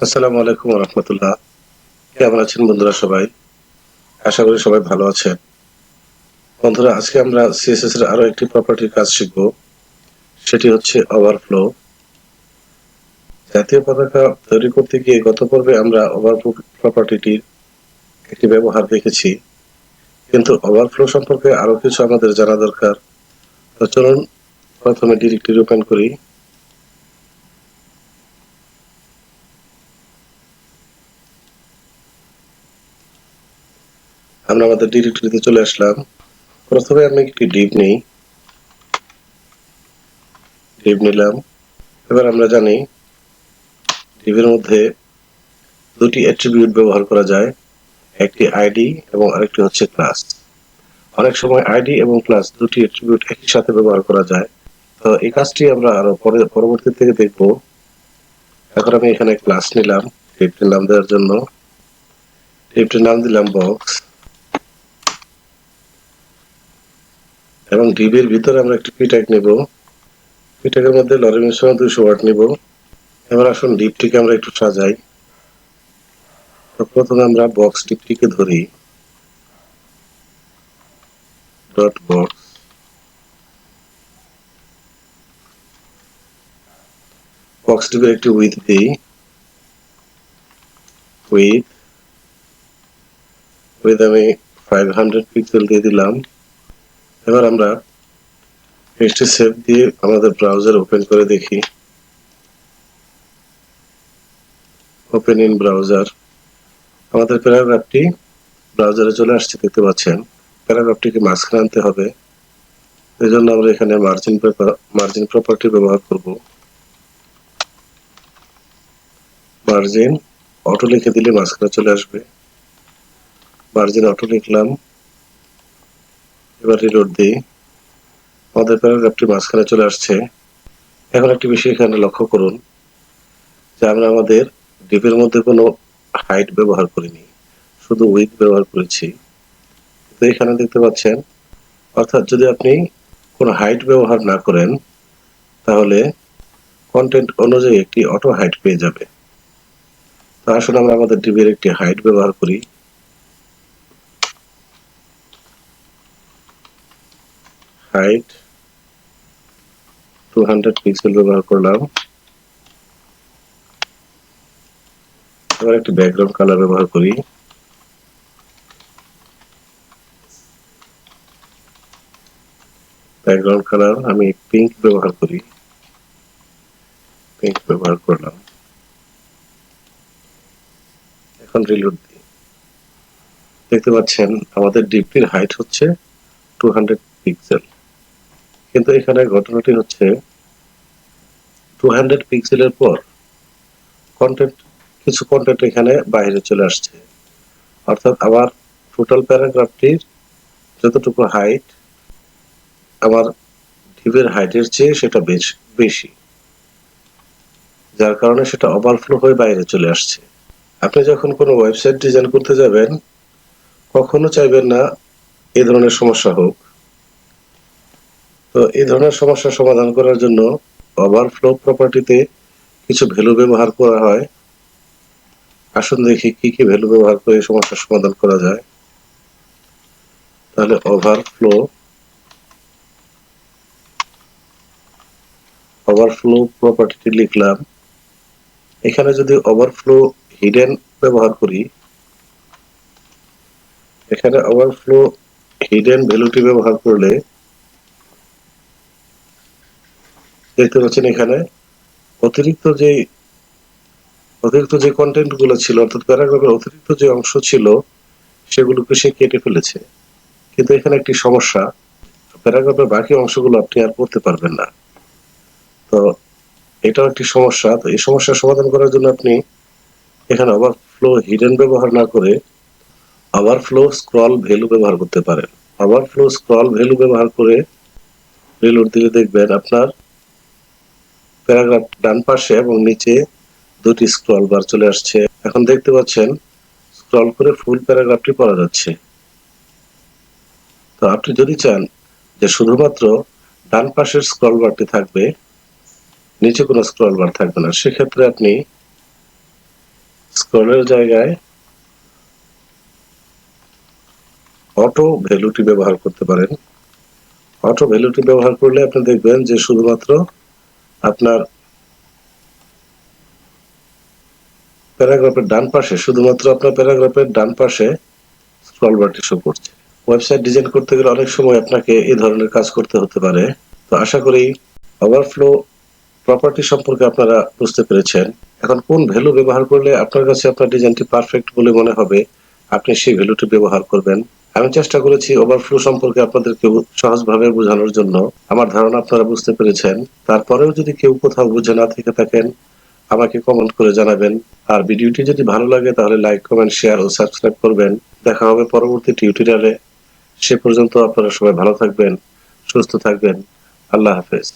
আসসালামু আলাইকুম ওয়া রাহমাতুল্লাহ। কেমন আছেন বন্ধুরা সবাই? আশা করি সবাই ভালো আছেন। বন্ধুরা, আজকে আমরা সিএসএস এর আরো একটি প্রপার্টির কাজ শিখব। সেটি হচ্ছে ওভারফ্লো। জাতীয় পতাকা তৈরি করতে গিয়ে গত পর্বে আমরা ওভারফ্লো প্রপার্টিটির একটি ব্যবহার দেখেছি। কিন্তু ওভারফ্লো সম্পর্কে আরো কিছু আমাদের জানা দরকার। তো চলুন প্রথমে ডিরেক্টরি ওপেন করি। আমরা আমাদের ডিরেক্টরিতে চলে আসলাম। প্রথমে আমি একটি ডিভ নেই। ডিভ নিলাম। এবার আমরা জানি ডিভের মধ্যে দুটি অ্যাট্রিবিউট ব্যবহার করা যায়, একটি আইডি এবং আরেকটি হচ্ছে ক্লাস। অনেক সময় আইডি এবং ক্লাস দুটি অ্যাট্রিবিউট একই সাথে ব্যবহার করা যায়। তো এই কাজটি আমরা আরো পরবর্তী থেকে দেখব। এখন আমি এখানে ক্লাস নিলাম ডিভটির নাম দেওয়ার জন্য। ডিভটির নাম দিলাম বক্স এবং ডিভের ভিতরে আমরা একটি পি ট্যাগ নেব। পি ট্যাগের মধ্যে লরিমের সময় 200 ওয়ার্ড নিব। এবার আসুন ডিভটিকে আমরা একটু সাজাই। তো প্রথমে আমরা বক্স ডিভটিকে ধরি। ডট বক্স বক্স ডিভের একটি উইথ দিই। উইথ আমি 500 পিক্সেল দিয়ে দিলাম। এবার আমরা পেজটি সেভ দিয়ে আমাদের ব্রাউজার ওপেন করে দেখি। Open in browser. আমাদের প্যারাগ্রাফটি ব্রাউজারে চলে আসছে, দেখতে পাচ্ছেন। প্যারাগ্রাফটিকে মাঝখানে আনতে হবে। এই জন্য আমরা এখানে মার্জিন প্রপার্টি ব্যবহার করব। মার্জিন অটো লিখে দিলে মাঝখানে চলে আসবে। মার্জিন অটো লিখলাম। এবার রিলোড দিই। আমাদের প্যারাগ্রাফটি মাঝখানে চলে আসছে। এখন একটি বিষয় এখানে লক্ষ্য করুন যে আমরা আমাদের ডিভের মধ্যে কোনো হাইট ব্যবহার করিনি, শুধু উইথ ব্যবহার করেছি। তো এখানে দেখতে পাচ্ছেন, অর্থাৎ যদি আপনি কোনো হাইট ব্যবহার না করেন তাহলে কন্টেন্ট অনুযায়ী একটি অটো হাইট পেয়ে যাবে। তো আসলে আমরা আমাদের ডিভের একটি হাইট ব্যবহার করি। হাইট 200 পিক্সেল ব্যবহার করলাম। এবার একটি ব্যাকগ্রাউন্ড কালার ব্যবহার করি। ব্যাকগ্রাউন্ড কালার আমি পিঙ্ক ব্যবহার করি। পিঙ্ক ব্যবহার করলাম। এখন রিলোড দিই। দেখতে পাচ্ছেন আমাদের ডিভটির হাইট হচ্ছে 200 পিক্সেল। কিন্তু এখানে ঘটনাটি হচ্ছে 200 পিক্সেলের পর কিছু কন্টেন্ট এখানে বাইরে চলে আসছে। অর্থাৎ আমার টোটাল প্যারাগ্রাফটির যতটুকু হাইট আমার ডিভের হাইটের চেয়ে সেটা বেশি, যার কারণে সেটা ওভারফ্লো হয়ে বাইরে চলে আসছে। আপনি যখন কোনো ওয়েবসাইট ডিজাইন করতে যাবেন, কখনো চাইবেন না এই ধরনের সমস্যা হোক। তো এই ধরনের সমস্যার সমাধান করার জন্য ওভারফ্লো প্রপার্টিতে কিছু ভ্যালু ব্যবহার করা হয়। আসুন দেখি কি কি ভ্যালু ব্যবহার করে এই সমস্যার সমাধান করা যায়। তাহলে ওভারফ্লো প্রপার্টিটি লিখলাম। এখানে যদি ওভারফ্লো হিডেন ব্যবহার করি, এখানে ওভারফ্লো হিডেন ভ্যালুটি ব্যবহার করলে দেখতে পাচ্ছেন এখানে অতিরিক্ত যে কন্টেন্ট গুলো ছিল, অর্থাৎ প্যারাগ্রাফের অতিরিক্ত যে অংশ ছিল সেগুলোকে সে কেটে ফেলেছে। কিন্তু এখানে একটি সমস্যা, প্যারাগ্রাফের বাকি অংশগুলো আপনি আর পড়তে পারবেন না। তো এটাও একটি সমস্যা। তো এই সমস্যার সমাধান করার জন্য আপনি এখানে ওভারফ্লো হিডেন ব্যবহার না করে ওভারফ্লো স্ক্রল ভ্যালু ব্যবহার করতে পারেন। ওভারফ্লো স্ক্রল ভ্যালু ব্যবহার করে রিলোড দিলে দেখবেন আপনার প্যারাগ্রাফ ডান পাশে এবং নিচে দুটি স্ক্রল বার চলে আসছে। এখন দেখতে পাচ্ছেন স্ক্রল করে ফুল প্যারাগ্রাফটি পড়া যাচ্ছে। তো আপনি যদি চান যে শুধুমাত্র ডান পাশের স্ক্রল বারটি থাকবে, নিচে কোনো স্ক্রল বার থাকবে না, সেক্ষেত্রে আপনি স্ক্রলের জায়গায় অটো ভ্যালুটি ব্যবহার করতে পারেন। অটো ভ্যালুটি ব্যবহার করলে আপনি দেখবেন যে শুধুমাত্র আপনার প্যারাগ্রাফের ডান পাশে স্ক্রল বারটি শো করছে। ওয়েবসাইট ডিজাইন করতে গেলে অনেক সময় আপনাকে এই ধরনের কাজ করতে হতে পারে। তো আশা করি ওভারফ্লো প্রপার্টি সম্পর্কে আপনারা বুঝতে পেরেছেন। এখন কোন ভ্যালু ব্যবহার করলে আপনার কাছে আপনার ডিজাইনটি পারফেক্ট বলে মনে হবে, আপনি সেই ভ্যালুটি ব্যবহার করবেন। আমি চেষ্টা করেছি ওভারফ্লো সম্পর্কে আপনাদেরকে সহজভাবে বোঝানোর জন্য। আমার ধারণা আপনারা বুঝতে পেরেছেন। তারপরেও যদি কেউ কোথাও বুঝে না থেকে থাকেন, আমাকে কমেন্ট করে জানাবেন। আর ভিডিওটি যদি ভালো লাগে তাহলে লাইক, কমেন্ট, শেয়ার ও সাবস্ক্রাইব করবেন। দেখা হবে পরবর্তী টিউটোরিয়ালে। সে পর্যন্ত আপনারা সবাই ভালো থাকবেন, সুস্থ থাকবেন। আল্লাহ হাফেজ।